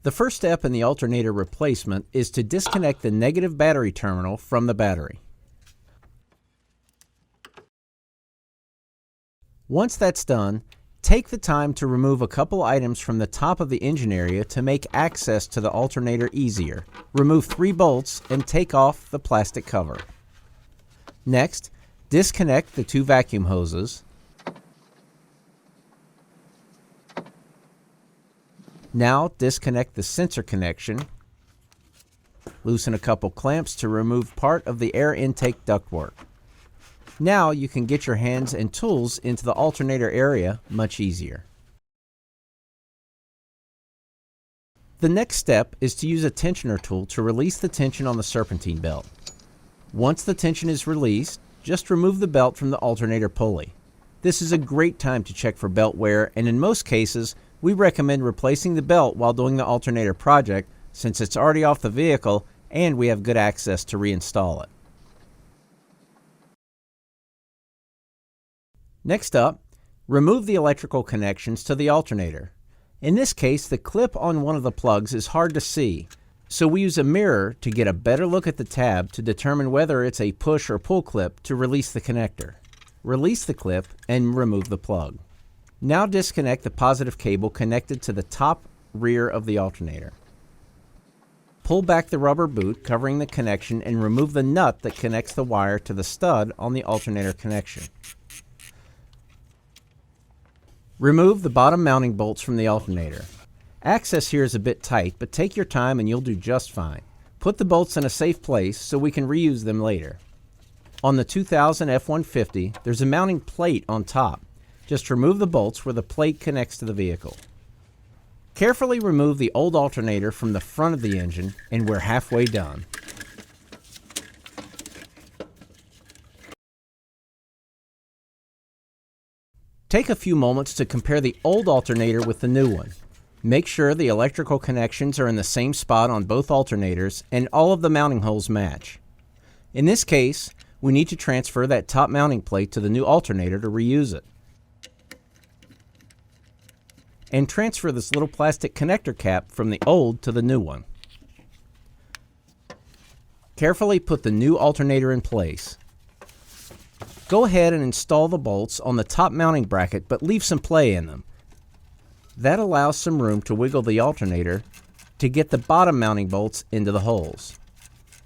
The first step in the alternator replacement is to disconnect the negative battery terminal from the battery. Once that's done, take the time to remove a couple items from the top of the engine area to make access to the alternator easier. Remove 3 bolts and take off the plastic cover. Next, disconnect the 2 vacuum hoses. Now disconnect the sensor connection. Loosen a couple clamps to remove part of the air intake ductwork. Now you can get your hands and tools into the alternator area much easier. The next step is to use a tensioner tool to release the tension on the serpentine belt. Once the tension is released, just remove the belt from the alternator pulley. This is a great time to check for belt wear, and in most cases, we recommend replacing the belt while doing the alternator project since it's already off the vehicle and we have good access to reinstall it. Next up, remove the electrical connections to the alternator. In this case, the clip on one of the plugs is hard to see, so we use a mirror to get a better look at the tab to determine whether it's a push or pull clip to release the connector. Release the clip and remove the plug. Now disconnect the positive cable connected to the top rear of the alternator. Pull back the rubber boot covering the connection and remove the nut that connects the wire to the stud on the alternator connection. Remove the bottom mounting bolts from the alternator. Access here is a bit tight, but take your time and you'll do just fine. Put the bolts in a safe place so we can reuse them later. On the 2000 F150, there's a mounting plate on top. Just remove the bolts where the plate connects to the vehicle. Carefully remove the old alternator from the front of the engine, and we're halfway done. Take a few moments to compare the old alternator with the new one. Make sure the electrical connections are in the same spot on both alternators and all of the mounting holes match. In this case, we need to transfer that top mounting plate to the new alternator to reuse it. And transfer this little plastic connector cap from the old to the new one. Carefully put the new alternator in place. Go ahead and install the bolts on the top mounting bracket, but leave some play in them. That allows some room to wiggle the alternator to get the bottom mounting bolts into the holes.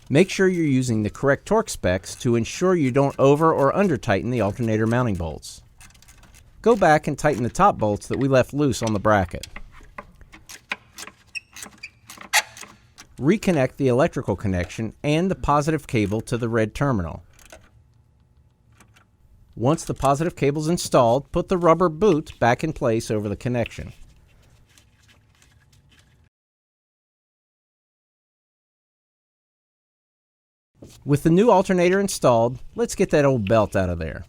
Make sure you're using the correct torque specs to ensure you don't over or under tighten the alternator mounting bolts. Go back and tighten the top bolts that we left loose on the bracket. Reconnect the electrical connection and the positive cable to the red terminal. Once the positive cable is installed, put the rubber boot back in place over the connection. With the new alternator installed, let's get that old belt out of there.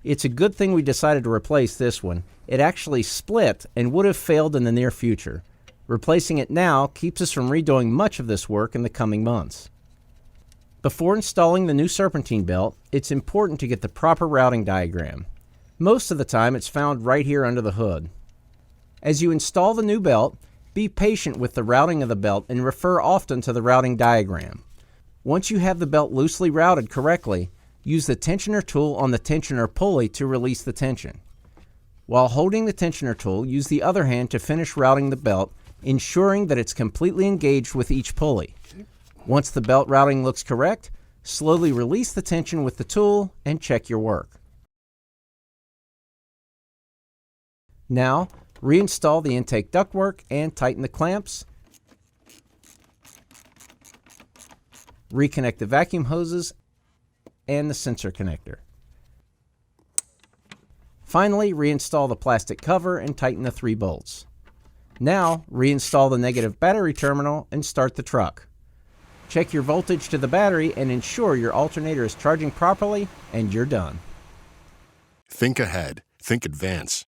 It's a good thing we decided to replace this one. It actually split and would have failed in the near future. Replacing it now keeps us from redoing much of this work in the coming months. Before installing the new serpentine belt, it's important to get the proper routing diagram. Most of the time it's found right here under the hood. As you install the new belt, be patient with the routing of the belt and refer often to the routing diagram. Once you have the belt loosely routed correctly, use the tensioner tool on the tensioner pulley to release the tension. While holding the tensioner tool, use the other hand to finish routing the belt, ensuring that it's completely engaged with each pulley. Once the belt routing looks correct, slowly release the tension with the tool and check your work. Now, reinstall the intake ductwork and tighten the clamps. Reconnect the vacuum hoses and the sensor connector. Finally, reinstall the plastic cover and tighten the 3 bolts. Now, reinstall the negative battery terminal and start the truck. Check your voltage to the battery and ensure your alternator is charging properly, and you're done. Think ahead. Think advance.